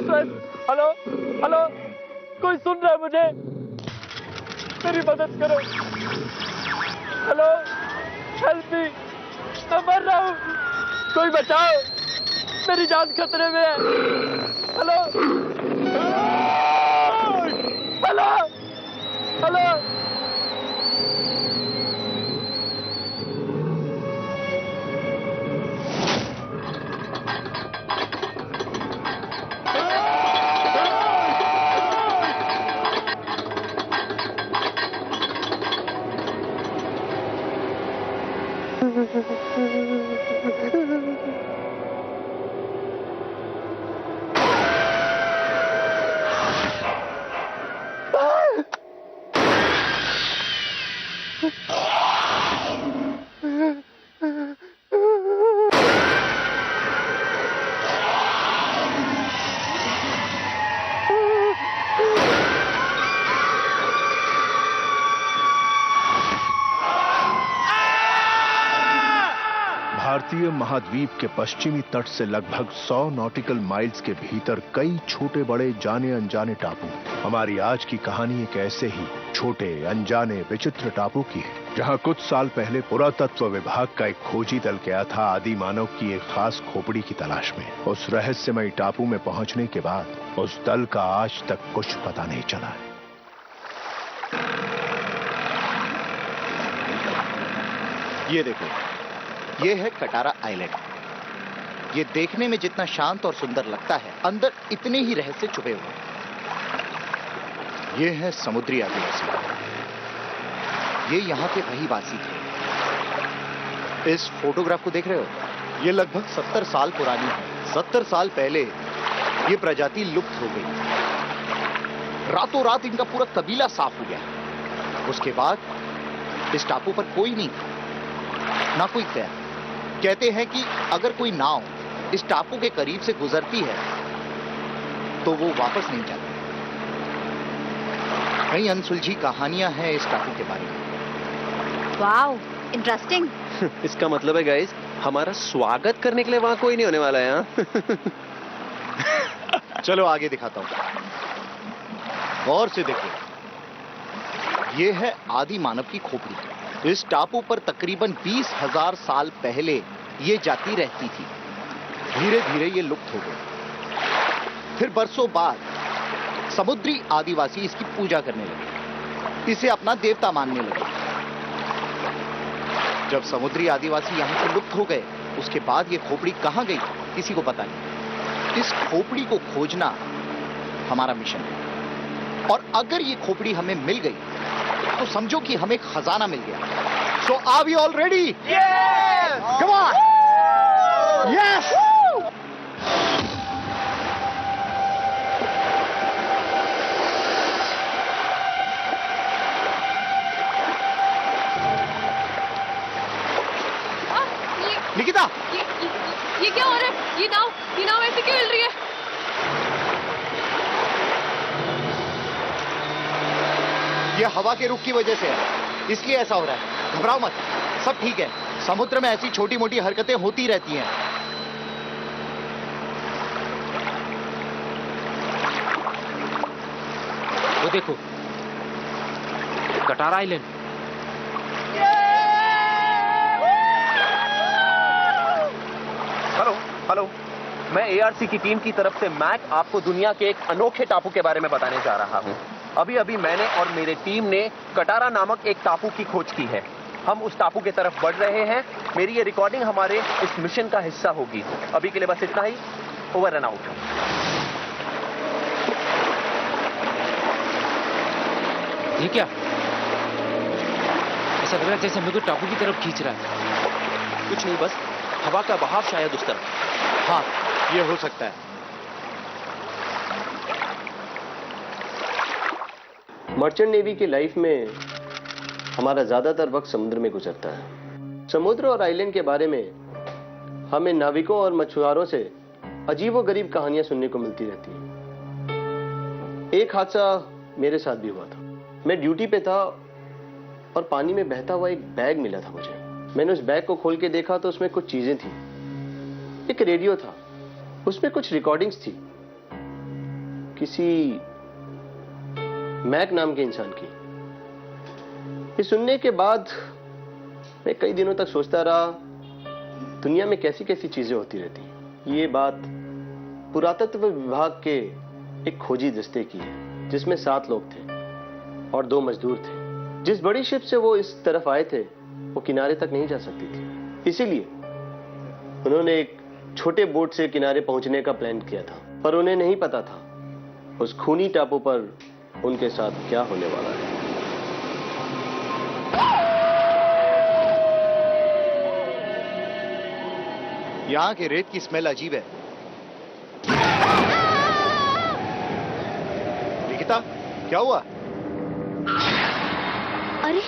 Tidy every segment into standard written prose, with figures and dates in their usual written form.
SOS, hello hello, कोई सुन रहा है मुझे? मेरी मदद करो, हेलो, हेल्प मी, मैं मर रहा हूँ, कोई बचाओ, मेरी जान खतरे में है, हेलो हेलो हेलो। भारतीय महाद्वीप के पश्चिमी तट से लगभग 100 नॉटिकल माइल्स के भीतर कई छोटे बड़े जाने अनजाने टापू। हमारी आज की कहानी एक ऐसे ही छोटे अनजाने विचित्र टापू की है, जहां कुछ साल पहले पुरातत्व विभाग का एक खोजी दल गया था आदि मानव की एक खास खोपड़ी की तलाश में। उस रहस्यमयी टापू में पहुंचने के बाद उस दल का आज तक कुछ पता नहीं चला है। ये देखो, ये है कटारा आइलैंड। ये देखने में जितना शांत और सुंदर लगता है, अंदर इतने ही रहस्य छुपे हुए हैं। ये है समुद्री आदिवासी, ये यहाँ के रहीवासी थे। इस फोटोग्राफ को देख रहे हो? ये लगभग 70 साल पुरानी है। 70 साल पहले ये प्रजाति लुप्त हो गई। रातों रात इनका पूरा कबीला साफ हो गया। उसके बाद इस टापू पर कोई नहीं था, ना कोई कैद। कहते हैं कि अगर कोई नाव इस टापू के करीब से गुजरती है तो वो वापस नहीं जाती। कई अनसुलझी कहानियां हैं इस टापू के बारे में। Wow, interesting. इसका मतलब है गाइस, हमारा स्वागत करने के लिए वहां कोई नहीं होने वाला है। चलो आगे दिखाता हूं, गौर से देखो। ये है आदि मानव की खोपड़ी। इस टापू पर तकरीबन 20,000 साल पहले ये जाति रहती थी। धीरे धीरे ये लुप्त हो गई। फिर बरसों बाद समुद्री आदिवासी इसकी पूजा करने लगे, इसे अपना देवता मानने लगे। जब समुद्री आदिवासी यहां से लुप्त हो गए, उसके बाद ये खोपड़ी कहां गई किसी को पता नहीं। इस खोपड़ी को खोजना हमारा मिशन है, और अगर ये खोपड़ी हमें मिल गई तो समझो कि हमें खजाना मिल गया। So are we all ready? Yes! Come on! Yes! Nikita, ये क्या हो रहा है? ये नाव ऐसे क्यों हिल रही है? ये हवा के रुख की वजह से है, इसलिए ऐसा हो रहा है। घबराओ मत, सब ठीक है। समुद्र में ऐसी छोटी मोटी हरकतें होती रहती हैं। वो देखो, कटारा आइलैंड। हेलो हेलो, मैं ARC की टीम की तरफ से मैक आपको दुनिया के एक अनोखे टापू के बारे में बताने जा रहा हूँ। अभी अभी मैंने और मेरे टीम ने कटारा नामक एक टापू की खोज की है। हम उस टापू की तरफ बढ़ रहे हैं। मेरी ये रिकॉर्डिंग हमारे इस मिशन का हिस्सा होगी। अभी के लिए बस इतना ही। Over and out. ये क्या? ऐसा लग रहा है जैसे हमें कोई टापू की तरफ खींच रहा है। कुछ नहीं, बस हवा का बहाव शायद उस तरफ। हाँ, ये हो सकता है। मर्चेंट नेवी की लाइफ में हमारा ज्यादातर वक्त समुद्र में गुजरता है। समुद्र और आइलैंड के बारे में हमें नाविकों और मछुआरों से अजीबोगरीब कहानियां सुनने को मिलती रहती हैं। एक हादसा मेरे साथ भी हुआ था। मैं ड्यूटी पे था और पानी में बहता हुआ एक बैग मिला था मुझे। मैंने उस बैग को खोल के देखा तो उसमें कुछ चीजें थी। एक रेडियो था, उसमें कुछ रिकॉर्डिंग्स थी। किसी मैक नाम के इंसान की। ये सुनने के बाद मैं कई दिनों तक सोचता रहा दुनिया में कैसी कैसी चीजें होती रहती। ये बात पुरातत्व विभाग के एक खोजी दस्ते की है जिसमें 7 लोग थे और 2 मजदूर थे। जिस बड़ी शिप से वो इस तरफ आए थे वो किनारे तक नहीं जा सकती थी, इसीलिए उन्होंने एक छोटे बोट से किनारे पहुंचने का प्लान किया था। पर उन्हें नहीं पता था उस खूनी टापू पर उनके साथ क्या होने वाला है। यहाँ के रेत की स्मेल अजीब है। निकिता, क्या हुआ? अरे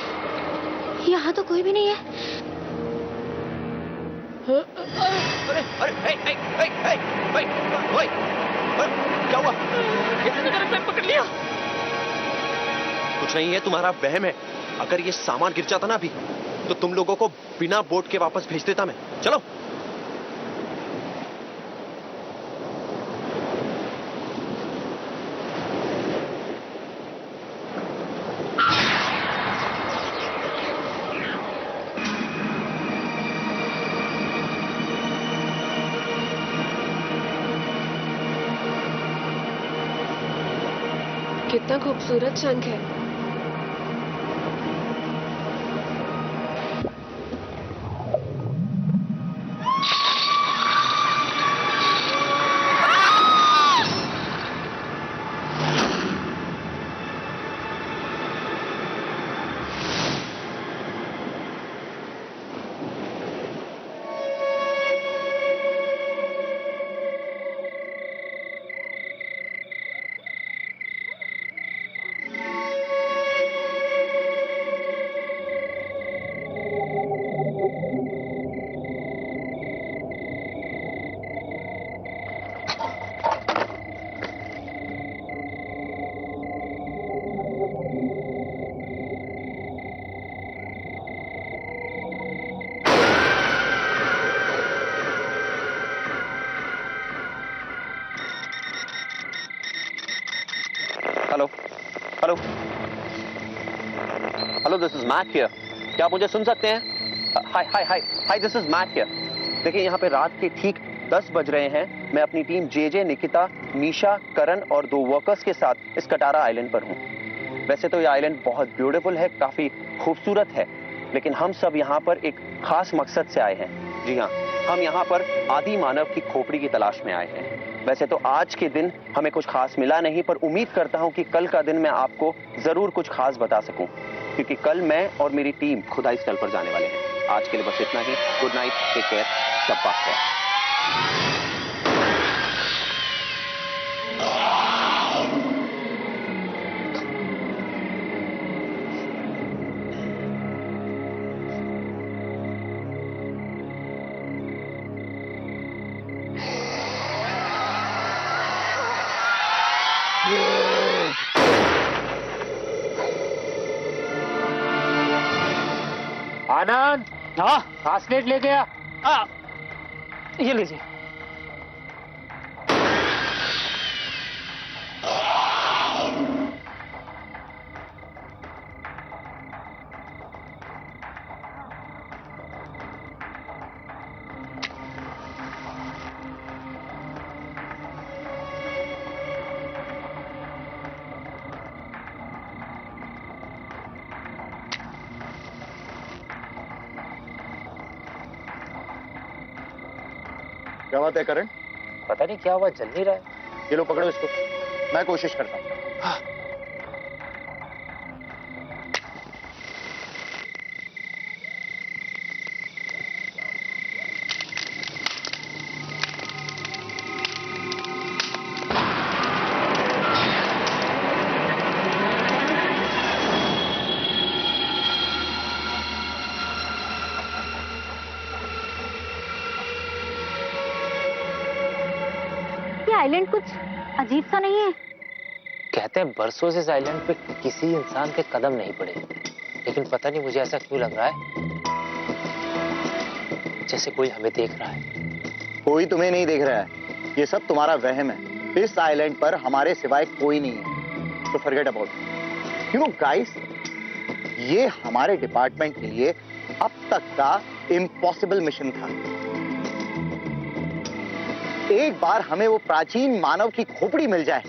यहाँ तो कोई भी नहीं है। अरे क्या हुआ? किसी ने मेरा पैर पकड़ लिया। कुछ नहीं है, तुम्हारा वहम है। अगर ये सामान गिर जाता ना अभी तो तुम लोगों को बिना बोट के वापस भेज देता मैं। चलो। कितना खूबसूरत शंख है। Hello hello hello, this is Mac here. क्या आप मुझे सुन सकते हैं? Hi hi hi hi, this is Mac here. देखिए, यहाँ पे रात के ठीक 10 बज रहे हैं। मैं अपनी टीम जेजे, निकिता, मीशा, करण और 2 वर्कर्स के साथ इस कटारा आइलैंड पर हूँ। वैसे तो ये आइलैंड बहुत ब्यूटीफुल है, काफी खूबसूरत है, लेकिन हम सब यहाँ पर एक खास मकसद से आए हैं। जी हाँ, हम यहाँ पर आदि मानव की खोपड़ी की तलाश में आए हैं। वैसे तो आज के दिन हमें कुछ खास मिला नहीं, पर उम्मीद करता हूँ कि कल का दिन मैं आपको जरूर कुछ खास बता सकूं, क्योंकि कल मैं और मेरी टीम खुदाई स्थल पर जाने वाले हैं। आज के लिए बस इतना ही। गुड नाइट, टेक केयर, शब खैर। आनंद, हाँ, फास्टनेट ले गया। ये लीजिए। क्या बात है करण? पता नहीं क्या हुआ, जल नहीं रहा है। ये लो, पकड़ो इसको। मैं कोशिश करता हूँ। आइलैंड कुछ अजीब सा नहीं है? कहते हैं बरसों से इस आइलैंड पे किसी इंसान के कदम नहीं पड़े, लेकिन पता नहीं मुझे ऐसा क्यों लग रहा है जैसे कोई हमें देख रहा है। कोई तुम्हें नहीं देख रहा है, ये सब तुम्हारा वहम है। इस आइलैंड पर हमारे सिवाय कोई नहीं है, तो forget about. You know guys, ये हमारे डिपार्टमेंट के लिए अब तक का इम्पॉसिबल मिशन था। एक बार हमें वो प्राचीन मानव की खोपड़ी मिल जाए,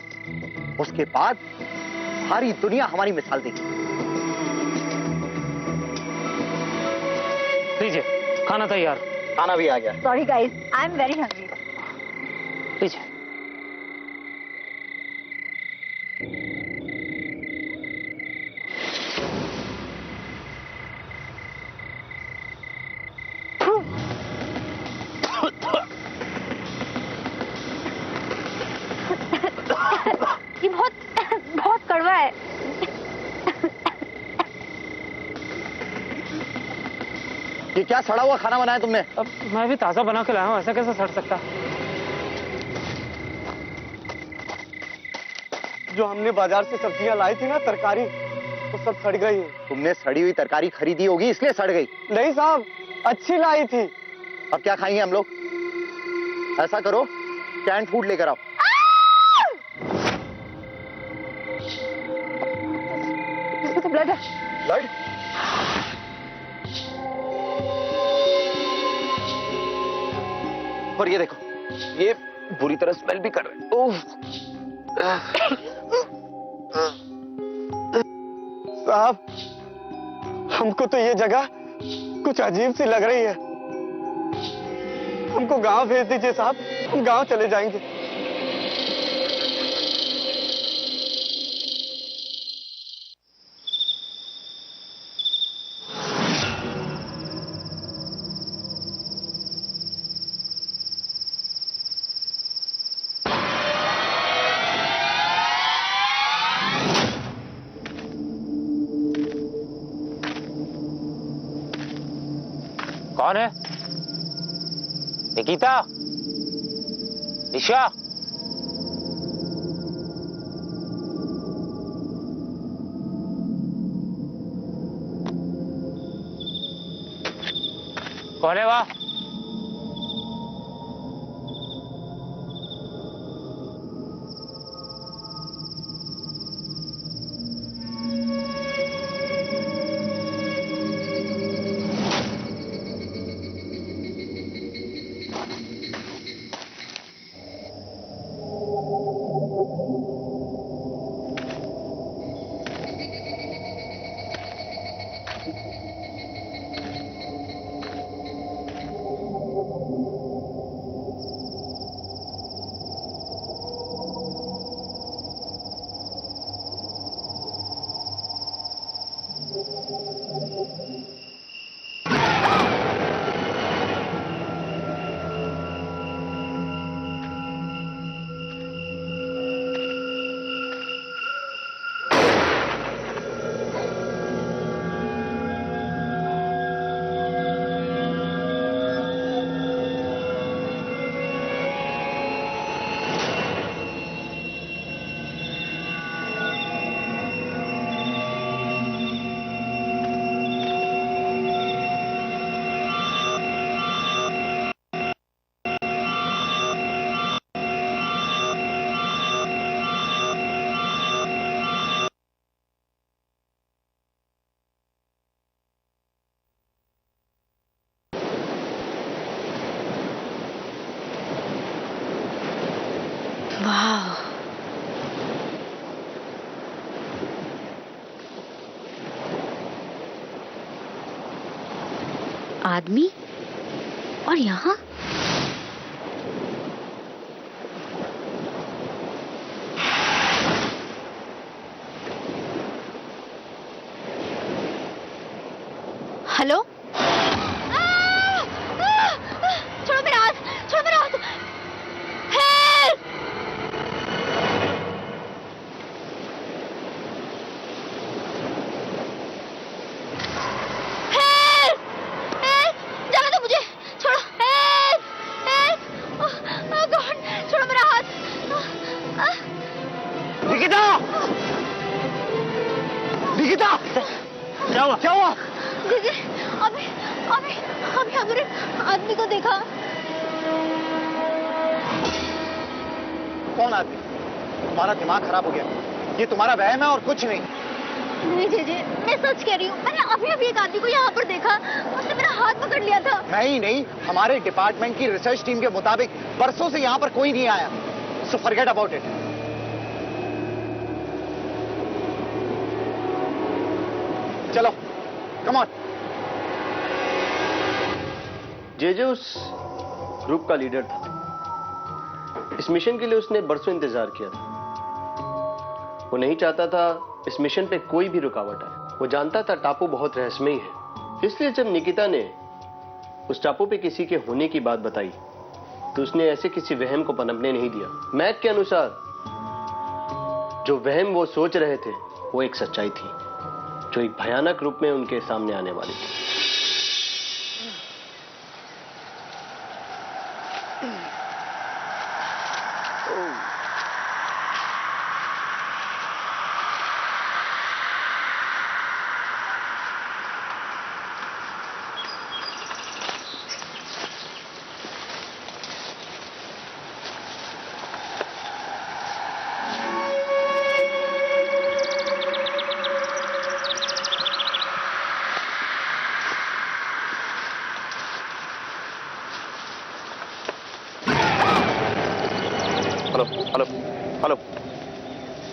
उसके बाद सारी दुनिया हमारी मिसाल देगी। लीजिए, खाना तैयार। खाना भी आ गया। Sorry guys, I am very hungry. लीजिए। ये बहुत बहुत कड़वा है। ये क्या सड़ा हुआ खाना बनाया तुमने? अब मैं भी ताजा बना के लाया हूँ, ऐसा कैसे सड़ सकता? जो हमने बाजार से सब्जियां लाई थी ना, तरकारी, वो सब सड़ गई है। तुमने सड़ी हुई तरकारी खरीदी होगी इसलिए सड़ गई। नहीं साहब, अच्छी लाई थी। अब क्या खाएंगे हम लोग? ऐसा करो, कैंड फूड लेकर आओ। इसमें तो ब्लड है। ब्लड? और ये देखो, ये बुरी तरह स्मेल भी कर रहे हैं। ओह, साहब, हमको तो ये जगह कुछ अजीब सी लग रही है। हमको गांव भेज दीजिए साहब, हम गांव चले जाएंगे। कौन है? निकिता? निशा? कौन है वह? वाह, आदमी और यहाँ हेलो। छोड़ो मेरा हाथ, छोड़ो मेरा हाथ। हेल्प! जाने दो मुझे, छोड़ो। गॉड, छोड़ो मेरा हाथ। निकिता! निकिता! क्या हुआ? क्या हुआ? दीदी, अभी हमने आदमी को देखा। कौन आदमी? तुम्हारा दिमाग खराब हो गया। ये तुम्हारा वहम है और कुछ नहीं। नहीं जीजी, मैं सच कह रही हूँ। मैंने अभी एक आदमी को यहाँ पर देखा, उसने मेरा हाथ पकड़ लिया था। मैं ही नहीं, हमारे डिपार्टमेंट की रिसर्च टीम के मुताबिक बरसों से यहाँ पर कोई नहीं आया। So forget about it. चलो, कम ऑन। जे उस ग्रुप का लीडर था। इस मिशन के लिए उसने बरसों इंतजार किया था। वो नहीं चाहता था इस मिशन पे कोई भी रुकावट आए। वो जानता था टापू बहुत रहस्यमयी है, इसलिए जब निकिता ने उस टापू पे किसी के होने की बात बताई तो उसने ऐसे किसी वहम को पनपने नहीं दिया। मैक के अनुसार जो वहम वो सोच रहे थे वो एक सच्चाई थी, जो एक भयानक रूप में उनके सामने आने वाली थी।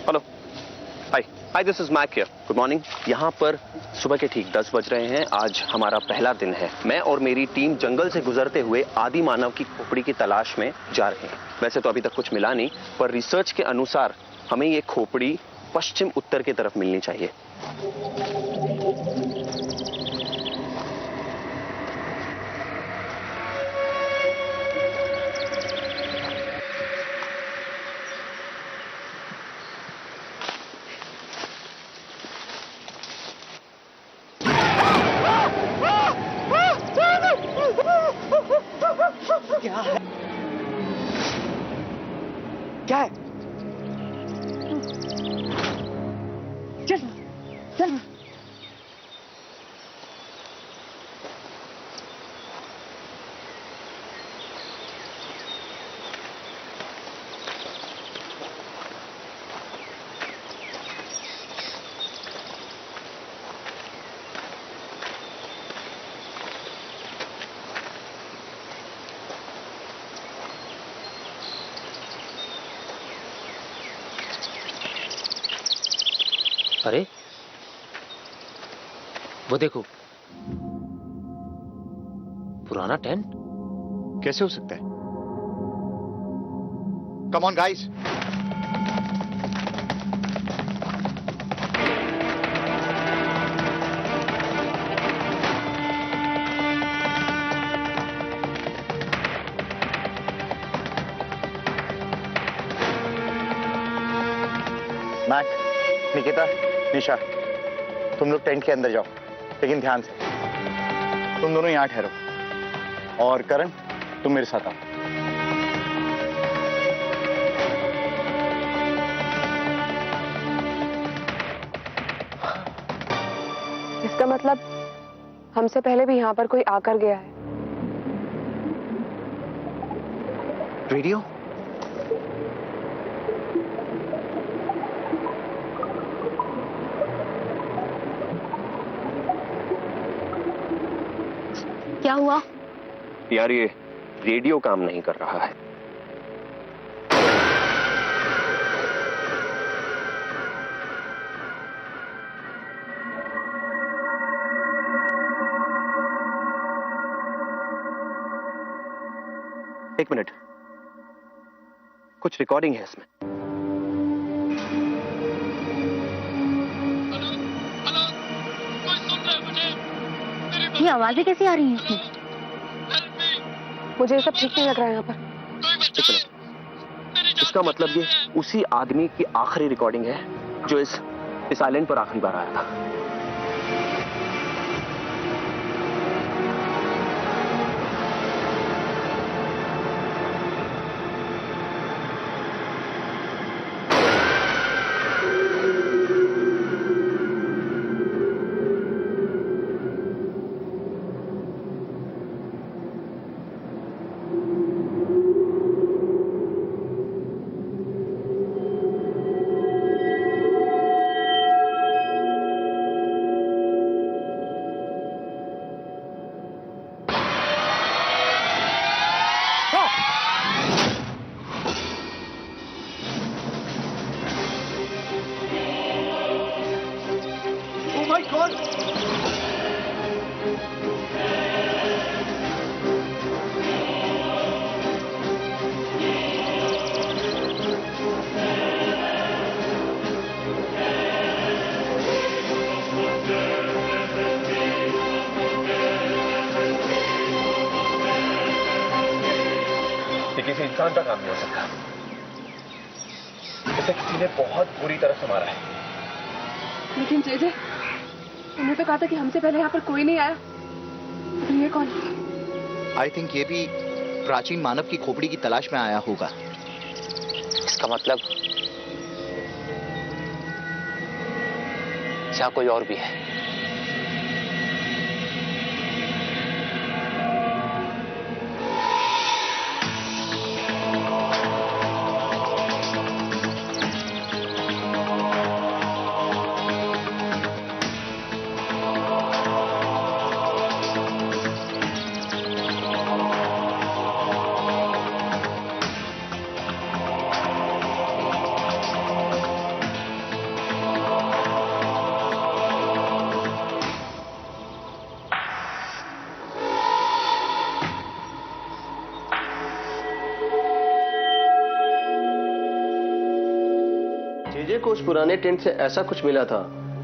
Hello hi this is Mac here. Good morning. यहाँ पर सुबह के ठीक 10 बज रहे हैं। आज हमारा पहला दिन है। मैं और मेरी टीम जंगल से गुजरते हुए आदि मानव की खोपड़ी की तलाश में जा रहे हैं। वैसे तो अभी तक कुछ मिला नहीं, पर रिसर्च के अनुसार हमें ये खोपड़ी पश्चिम उत्तर की तरफ मिलनी चाहिए। क्या है? चल चल। अरे वो देखो, पुराना टेंट। कैसे हो सकता है? Come on guys. Mac, Nikita, Nisha, तुम लोग टेंट के अंदर जाओ, लेकिन ध्यान से। तुम दोनों यहां ठहरो, और करण तुम मेरे साथ आओ। इसका मतलब हमसे पहले भी यहाँ पर कोई आकर गया है। रेडियो? क्या हुआ? यार ये रेडियो काम नहीं कर रहा है। एक मिनट, कुछ रिकॉर्डिंग है इसमें। ये आवाजें कैसी आ रही हैं इसमें? मुझे ये सब ठीक नहीं लग रहा है यहाँ पर। इसका मतलब ये उसी आदमी की आखिरी रिकॉर्डिंग है जो इस आइलैंड पर आखिरी बार आया था। ये किसी इंसान का काम नहीं हो सकता। इसे किसी ने बहुत बुरी तरह से मारा है। लेकिन जेजे, उन्होंने तो कहा था कि हमसे पहले यहाँ पर कोई नहीं आया। ये कौन? आई थिंक ये भी प्राचीन मानव की खोपड़ी की तलाश में आया होगा। इसका मतलब यहाँ कोई और भी है। जेजे को उस पुराने टेंट से ऐसा कुछ मिला था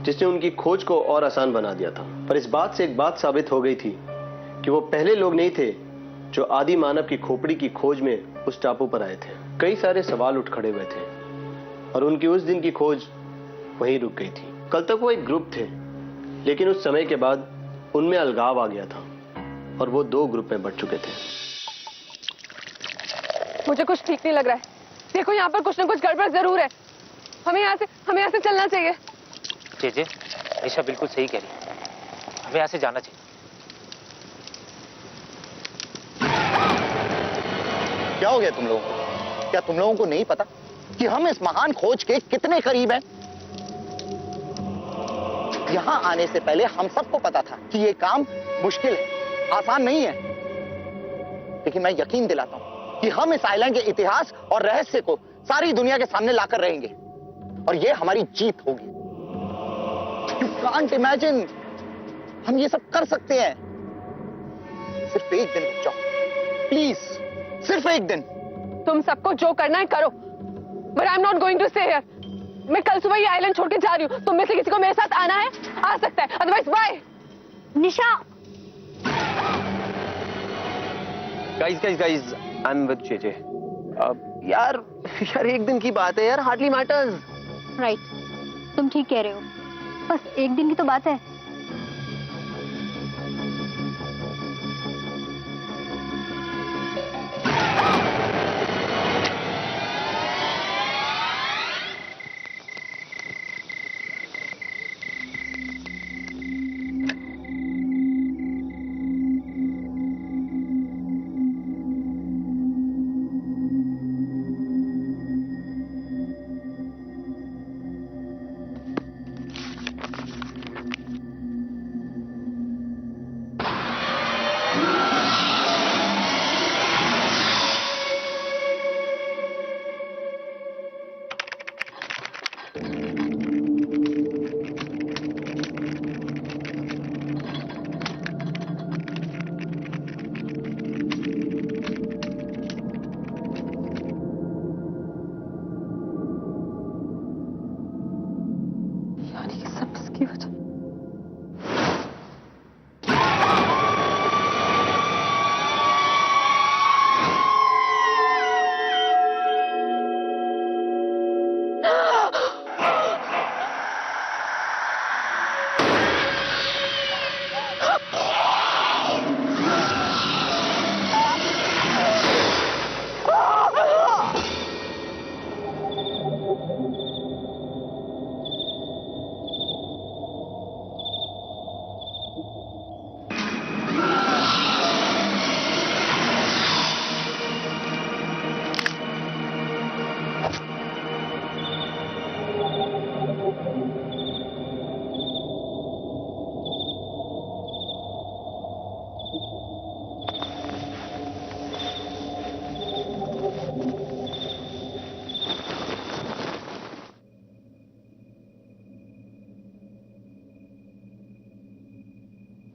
जिसने उनकी खोज को और आसान बना दिया था। पर इस बात से एक बात साबित हो गई थी कि वो पहले लोग नहीं थे जो आदि मानव की खोपड़ी की खोज में उस टापू पर आए थे। कई सारे सवाल उठ खड़े हुए थे और उनकी उस दिन की खोज वहीं रुक गई थी। कल तक वो एक ग्रुप थे, लेकिन उस समय के बाद उनमें अलगाव आ गया था और वो 2 ग्रुप में बंट चुके थे। मुझे कुछ ठीक नहीं लग रहा है। देखो, यहाँ पर कुछ ना कुछ गड़बड़ जरूर है। हमें यहाँ से चलना चाहिए। जेजे, निशा बिल्कुल सही कह रही है। हमें यहाँ से जाना चाहिए। क्या हो गया तुम लोगों को? क्या तुम लोगों को नहीं पता कि हम इस महान खोज के कितने करीब हैं? यहां आने से पहले हम सबको पता था कि ये काम मुश्किल है, आसान नहीं है। लेकिन मैं यकीन दिलाता हूं कि हम इस आइलैंड के इतिहास और रहस्य को सारी दुनिया के सामने लाकर रहेंगे और ये हमारी जीत होगी। यू कांट इमेजिन, हम ये सब कर सकते हैं। सिर्फ एक दिन रुक जाओ प्लीज, सिर्फ एक दिन। तुम सबको जो करना है करो, but I am not going to stay here. मैं कल सुबह ये आइलैंड छोड़ के जा रही हूँ। तुम में से किसी को मेरे साथ आना है आ सकता है, otherwise bye. Nisha, guys I am with JJ. यार एक दिन की बात है यार, हार्डली मैटर्स। राइट, तुम ठीक कह रहे हो। बस एक दिन की तो बात है।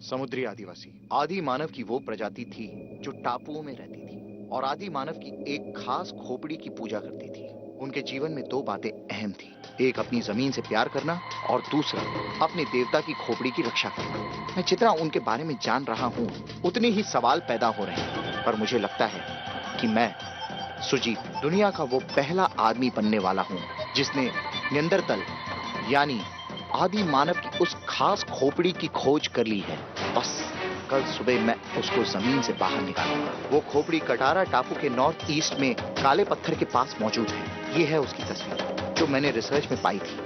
समुद्री आदिवासी आदि मानव की वो प्रजाति थी जो टापुओं में रहती थी और आदि मानव की एक खास खोपड़ी की पूजा करती थी। उनके जीवन में 2 बातें अहम थी, एक अपनी जमीन से प्यार करना और दूसरा अपने देवता की खोपड़ी की रक्षा करना। मैं जितना उनके बारे में जान रहा हूँ उतने ही सवाल पैदा हो रहे हैं, पर मुझे लगता है कि मैं सुजीत दुनिया का वो पहला आदमी बनने वाला हूँ जिसने नियंदरतल यानी आदि मानव की उस खास खोपड़ी की खोज कर ली है। बस कल सुबह मैं उसको जमीन से बाहर निकालूंगा। वो खोपड़ी कटारा टापू के नॉर्थ ईस्ट में काले पत्थर के पास मौजूद है। ये है उसकी तस्वीर जो मैंने रिसर्च में पाई थी।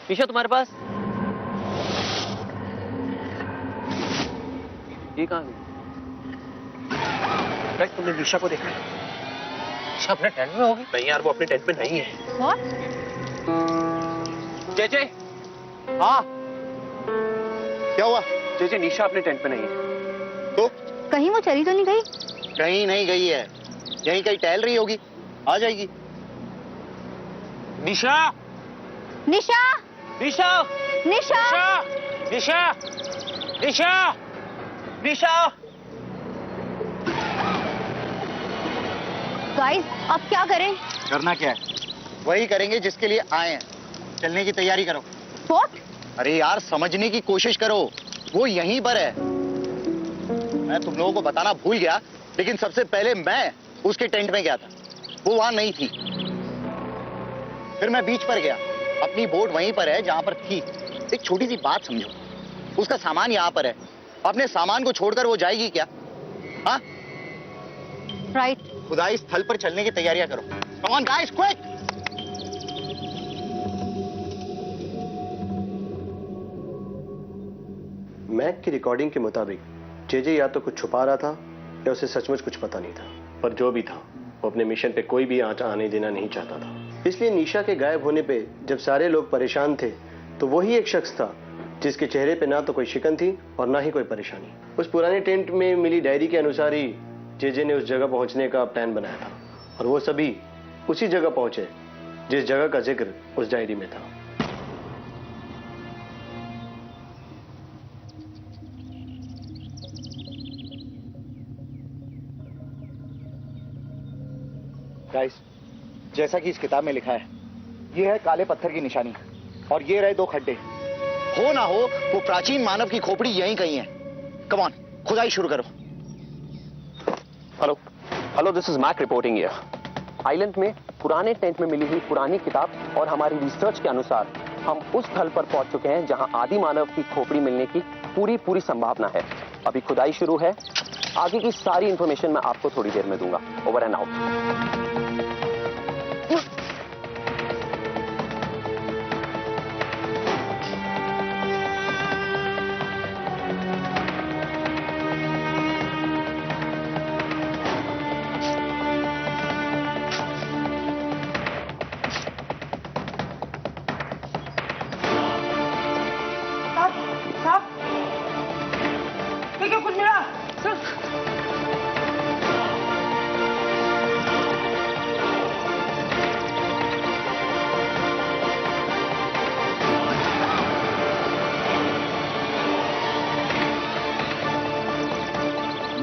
निशा तुम्हारे पास ये कहाँ है? तुमने निशा को देखा? निशा अपने टेंट में होगी? नहीं यार, वो अपने टेंट में नहीं है। What? जेजे, हाँ क्या हुआ? जेजे निशा अपने टेंट में नहीं है। तो कहीं वो चली तो नहीं गई? कहीं नहीं गई है, यहीं कहीं टहल रही होगी, आ जाएगी। निशा! निशा! निशा! निशा! निशा! निशा! निशा! गाइस, अब क्या करें? करना क्या है? वही करेंगे जिसके लिए आए हैं। चलने की तैयारी करो। What? अरे यार समझने की कोशिश करो, वो यहीं पर है। मैं तुम लोगों को बताना भूल गया, लेकिन सबसे पहले मैं उसके टेंट में गया था, वो वहां नहीं थी। फिर मैं बीच पर गया, अपनी बोट वहीं पर है जहां पर थी। एक छोटी सी बात समझो, उसका सामान यहाँ पर है, अपने सामान को छोड़कर वो जाएगी क्या? हाँ? Right. खुदाई स्थल पर चलने की तैयारियां करो। Come on guys, quick! Mac की रिकॉर्डिंग के मुताबिक जेजे या तो कुछ छुपा रहा था या उसे सचमुच कुछ पता नहीं था, पर जो भी था वो अपने मिशन पे कोई भी आंच आने देना नहीं चाहता था। इसलिए निशा के गायब होने पे जब सारे लोग परेशान थे तो वही एक शख्स था जिसके चेहरे पे ना तो कोई शिकन थी और ना ही कोई परेशानी। उस पुराने टेंट में मिली डायरी के अनुसार ही जेजे ने उस जगह पहुंचने का प्लान बनाया था और वो सभी उसी जगह पहुंचे जिस जगह का जिक्र उस डायरी में था। गाइस, जैसा कि इस किताब में लिखा है, ये है काले पत्थर की निशानी और ये रहे 2 खड्डे। हो ना हो वो प्राचीन मानव की खोपड़ी यहीं कहीं है। कम ऑन, खुदाई शुरू करो। Hello hello, this is Mac reporting here. Island में पुराने टेंट में मिली हुई पुरानी किताब और हमारी रिसर्च के अनुसार हम उस स्थल पर पहुंच चुके हैं जहां आदि मानव की खोपड़ी मिलने की पूरी संभावना है। अभी खुदाई शुरू है, आगे की सारी इंफॉर्मेशन मैं आपको थोड़ी देर में दूंगा। Over and out.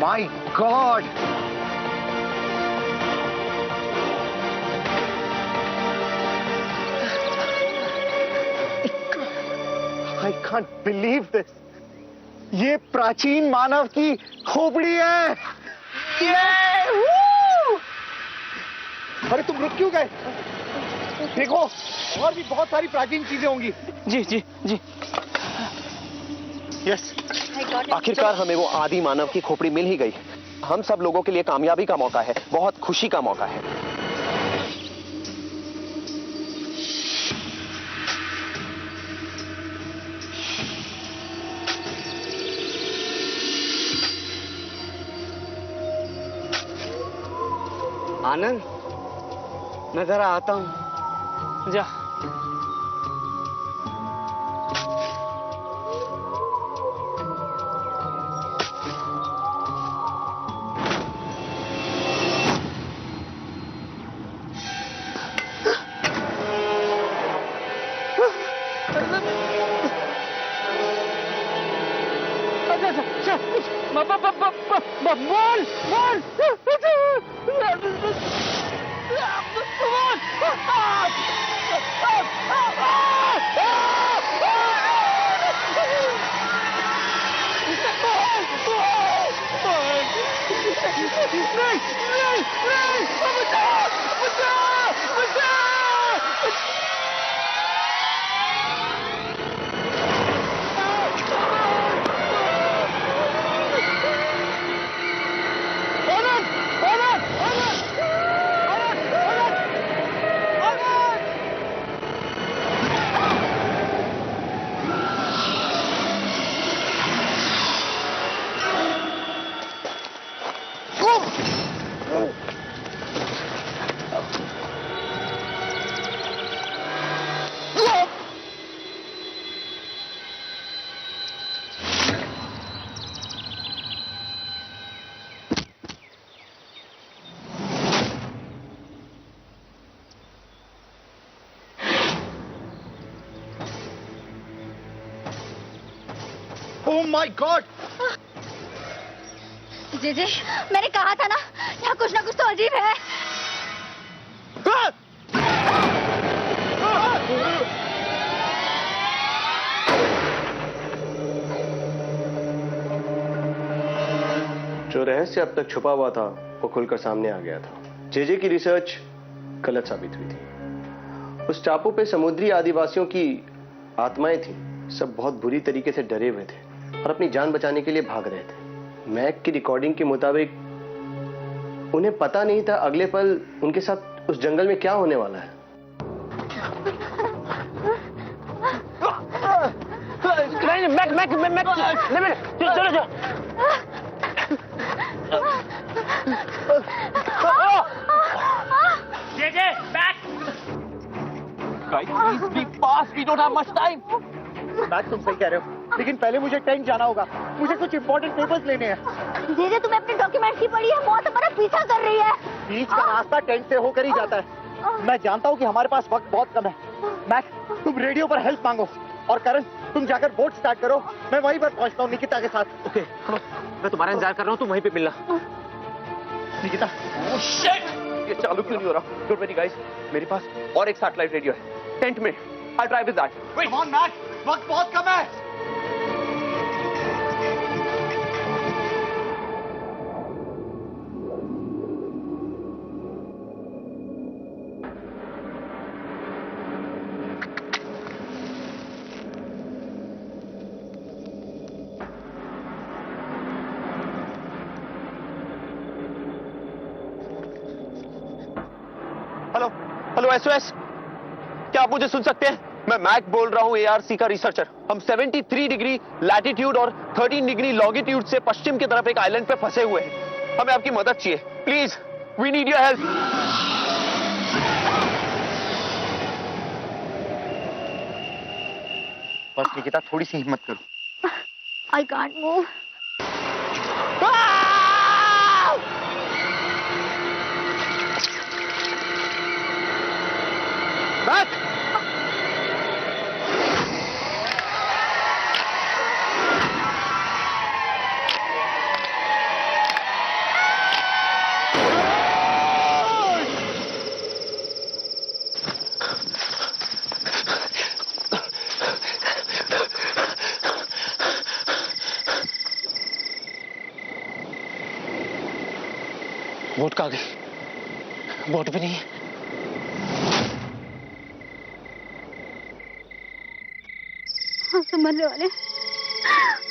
My God! I can't believe this. ये प्राचीन मानव की खोपड़ी है। अरे तुम रुक क्यों गए? देखो, और भी बहुत सारी प्राचीन चीजें होंगी। जी जी जी। यस। आखिरकार हमें वो आदि मानव की खोपड़ी मिल ही गई। हम सब लोगों के लिए कामयाबी का मौका है, बहुत खुशी का मौका है। आनंद, मैं जरा आता हूं। जा। Oh my God! जे मैंने कहा था ना, यहाँ कुछ ना कुछ तो अजीब है। जो रहस्य अब तक छुपा हुआ था वो खुलकर सामने आ गया था। जेजे की रिसर्च गलत साबित हुई थी। उस टापू पे समुद्री आदिवासियों की आत्माएं थी। सब बहुत बुरी तरीके से डरे हुए थे और अपनी जान बचाने के लिए भाग रहे थे। मैक की रिकॉर्डिंग के मुताबिक उन्हें पता नहीं था अगले पल उनके साथ उस जंगल में क्या होने वाला है। चलो JJ, back! Guys, please be fast. We don't have much time. Mac, तुम सही कह रहे हो, लेकिन पहले मुझे टैंक जाना होगा। मुझे कुछ इंपॉर्टेंट पेपर्स लेने हैं। जे तुम्हें अपने डॉक्यूमेंट्स की पड़ी है, मौत हमारा पीछा कर रही है। बीच का रास्ता टैंक से होकर ही जाता है। मैं जानता हूँ कि हमारे पास वक्त बहुत कम है। मैक, तुम रेडियो पर हेल्प मांगो, और करण, तुम जाकर बोट स्टार्ट करो। मैं वहीं पर पहुंचता हूँ निकिता के साथ। ओके, मैं तुम्हारा इंतजार कर रहा हूँ, तुम वहीं पे मिलना। निकिता। Oh shit! ये चालू क्यों नहीं हो रहा? Don't worry guys, मेरे पास और एक सैटेलाइट रेडियो है, टेंट में। I'll try with that. Wait. Come on, Mac, वक्त बहुत कम है। हेलो हेलो SOS, क्या आप मुझे सुन सकते हैं? मैं मैक बोल रहा हूँ, ARC का रिसर्चर। हम 73 डिग्री लैटिट्यूड और 13 डिग्री लॉन्गिट्यूड से पश्चिम की तरफ एक आइलैंड पे फंसे हुए हैं। हमें आपकी मदद चाहिए, please, we need your help. बस निकिता, थोड़ी सी हिम्मत करो। I can't move. Mac! Boat कहाँ गई? बोट भी नहीं है। हम सब मरने वाले हैं।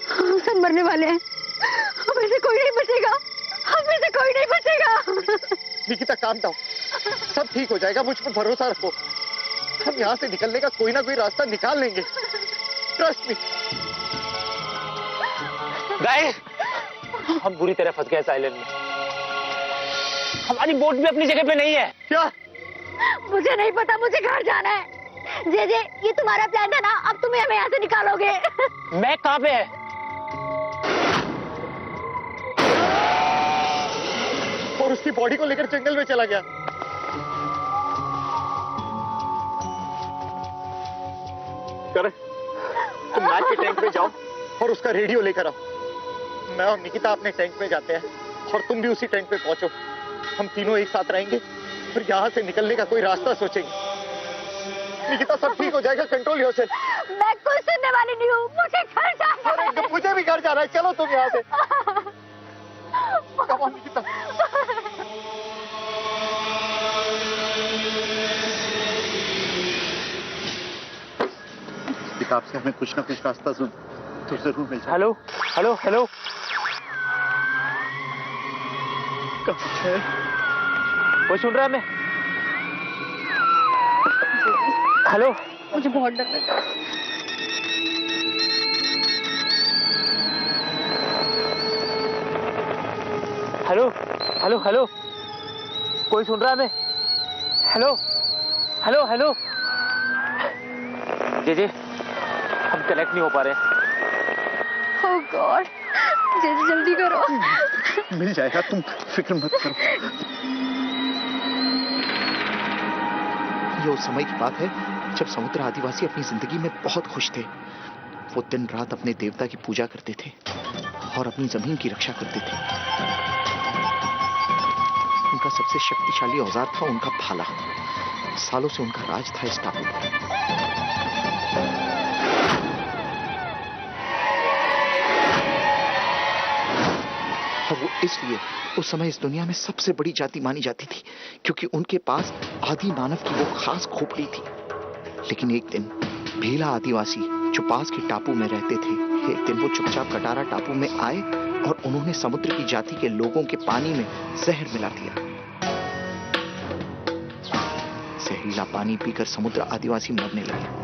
हम सब मरने वाले हैं। हमें से कोई नहीं बचेगा। हमें से कोई नहीं बचेगा। निकिता, काम डाउन, सब ठीक हो जाएगा, मुझ पर भरोसा रखो। हम यहाँ से निकलने का कोई ना कोई रास्ता निकाल लेंगे। Trust me. गाइस, हम बुरी तरह फंस गए इस आइलैंड में। हमारी बोट भी अपनी जगह पे नहीं है। क्या? मुझे नहीं पता, मुझे घर जाना है। जे ये तुम्हारा प्लान था ना, अब तुम्हें हमें यहाँ से निकालोगे। मैं कहाँ पे है? और उसकी बॉडी को लेकर जंगल में चला गया। करण, तुम मैक के टैंक में जाओ और उसका रेडियो लेकर आओ। मैं और निकिता अपने टैंक में जाते हैं और तुम भी उसी टैंक पे पहुंचो। हम तीनों एक साथ रहेंगे और यहाँ से निकलने का कोई रास्ता सोचेंगे। निकिता, सब ठीक हो जाएगा, कंट्रोल योरसेल्फ। मैं कुछ सुनने वाली नहीं हूँ, मुझे घर जाना है। मुझे भी घर जाना है, चलो तुम यहाँ से। Come on, Nikita. किताब से हमें कुछ ना कुछ रास्ता सुन तो जरूर मिल जाए। हेलो हेलो हेलो, कोई सुन रहा है? मैं हेलो, मुझे बहुत डर लग रहा है। हेलो हेलो हेलो, कोई सुन रहा है? मैं हेलो हेलो हेलो। जे हम कनेक्ट नहीं हो पा रहे। ओह गॉड, जल्दी करो। मिल जाएगा, तुम फिक्र मत करो। ये उस समय की बात है जब समुद्र आदिवासी अपनी जिंदगी में बहुत खुश थे। वो दिन रात अपने देवता की पूजा करते थे और अपनी जमीन की रक्षा करते थे। उनका सबसे शक्तिशाली औजार था उनका भाला। सालों से उनका राज था इस टापू पर। और वो इसलिए उस समय इस दुनिया में सबसे बड़ी जाति मानी जाती थी क्योंकि उनके पास आदि मानव की वो खास खोपड़ी थी। लेकिन एक दिन भीला आदिवासी जो पास के टापू में रहते थे, एक दिन वो चुपचाप कटारा टापू में आए और उन्होंने समुद्र की जाति के लोगों के पानी में जहर मिला दिया। जहरीला पानी पीकर समुद्र आदिवासी मरने लगे।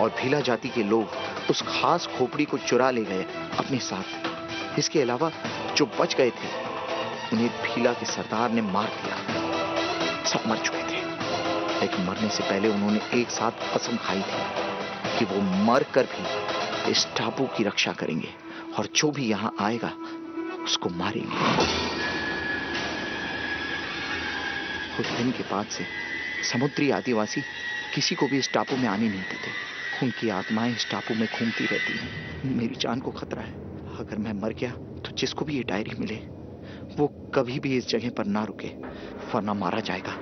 और भीला जाति के लोग उस खास खोपड़ी को चुरा ले गए अपने साथ। इसके अलावा जो बच गए थे उन्हें भीला के सरदार ने मार दिया। सब मर चुके थे, लेकिन मरने से पहले उन्होंने एक साथ कसम खाई थी कि वो मर कर भी इस टापू की रक्षा करेंगे और जो भी यहां आएगा उसको मारेंगे। उस दिन के बाद से समुद्री आदिवासी किसी को भी इस टापू में आने नहीं देते। उनकी आत्माएं इस टापू में घूमती रहती हैं। मेरी जान को खतरा है। अगर मैं मर गया तो जिसको भी ये डायरी मिले वो कभी भी इस जगह पर ना रुके, वरना मारा जाएगा।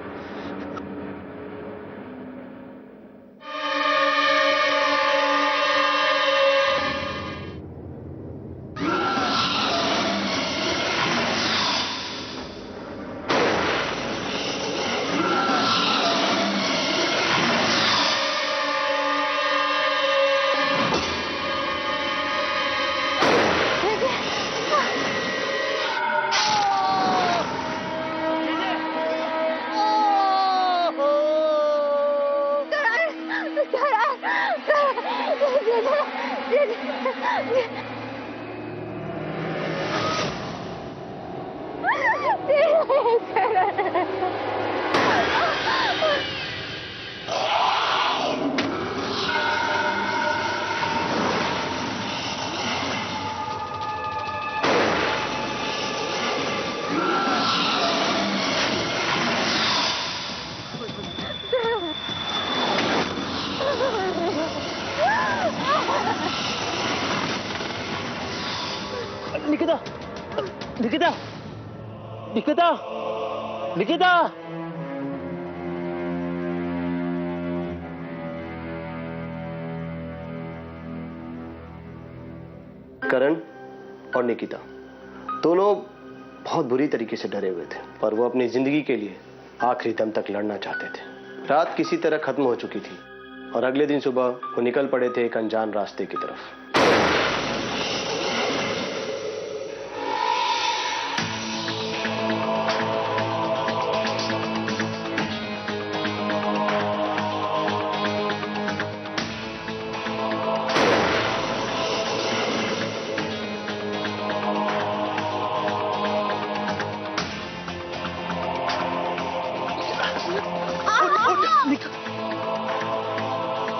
निकिता, निकिता, निकिता, निकिता। करण और निकिता दोनों बहुत बुरी तरीके से डरे हुए थे, पर वो अपनी जिंदगी के लिए आखिरी दम तक लड़ना चाहते थे। रात किसी तरह खत्म हो चुकी थी और अगले दिन सुबह वो निकल पड़े थे एक अनजान रास्ते की तरफ।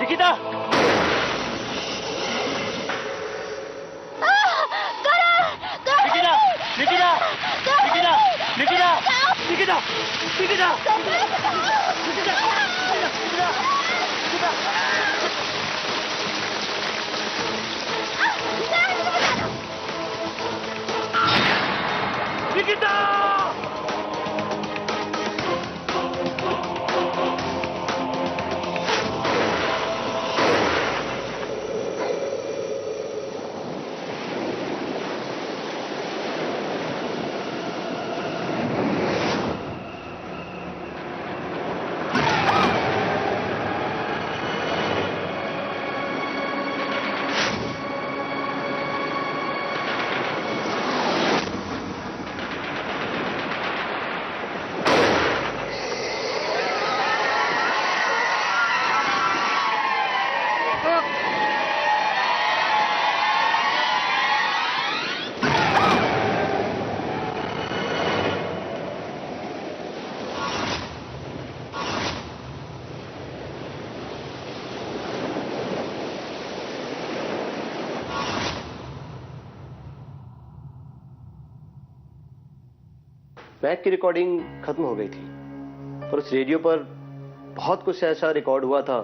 निकिता, निकिता, निकिता, निकिता, निकिता, निकिता, निकिता, निकिता। मैक की रिकॉर्डिंग खत्म हो गई थी और उस रेडियो पर बहुत कुछ ऐसा रिकॉर्ड हुआ था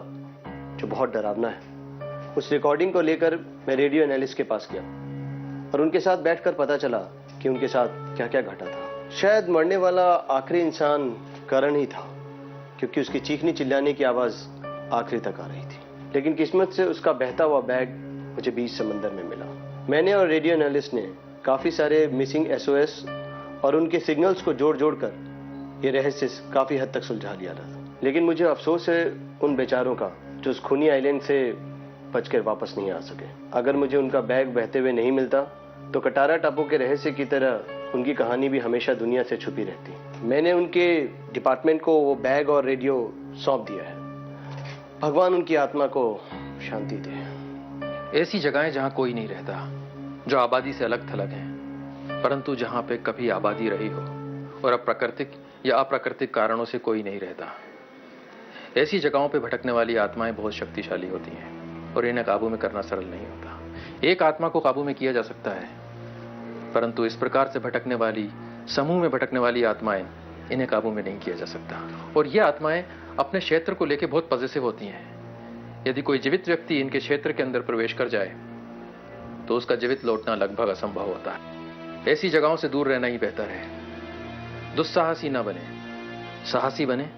जो बहुत डरावना है। उस रिकॉर्डिंग को लेकर मैं रेडियो एनालिस्ट के पास गया और उनके साथ बैठकर पता चला कि उनके साथ क्या क्या घटा था। शायद मरने वाला आखिरी इंसान करण ही था, क्योंकि उसकी चीखने चिल्लाने की आवाज आखिरी तक आ रही थी। लेकिन किस्मत से उसका बहता हुआ बैग मुझे बीच समंदर में मिला। मैंने और रेडियो एनालिस्ट ने काफी सारे मिसिंग एसओएस और उनके सिग्नल्स को जोड़ जोड़ कर ये रहस्य काफी हद तक सुलझा लिया था। लेकिन मुझे अफसोस है उन बेचारों का जो उस खूनी आइलैंड से बचकर वापस नहीं आ सके। अगर मुझे उनका बैग बहते हुए नहीं मिलता तो कटारा टापू के रहस्य की तरह उनकी कहानी भी हमेशा दुनिया से छुपी रहती। मैंने उनके डिपार्टमेंट को वो बैग और रेडियो सौंप दिया है। भगवान उनकी आत्मा को शांति दे। ऐसी जगहें जहां कोई नहीं रहता, जो आबादी से अलग थलग हैं, परंतु जहां पे कभी आबादी रही हो और अब प्राकृतिक या अप्राकृतिक कारणों से कोई नहीं रहता, ऐसी जगहों पे भटकने वाली आत्माएं बहुत शक्तिशाली होती हैं और इन्हें काबू में करना सरल नहीं होता। एक आत्मा को काबू में किया जा सकता है, परंतु इस प्रकार से भटकने वाली, समूह में भटकने वाली आत्माएं, इन्हें काबू में नहीं किया जा सकता। और ये आत्माएं अपने क्षेत्र को लेकर बहुत पॉजिटिव होती हैं। यदि कोई जीवित व्यक्ति इनके क्षेत्र के अंदर प्रवेश कर जाए तो उसका जीवित लौटना लगभग असंभव होता है। ऐसी जगहों से दूर रहना ही बेहतर है। दुस्साहसी ना बने, साहसी बने।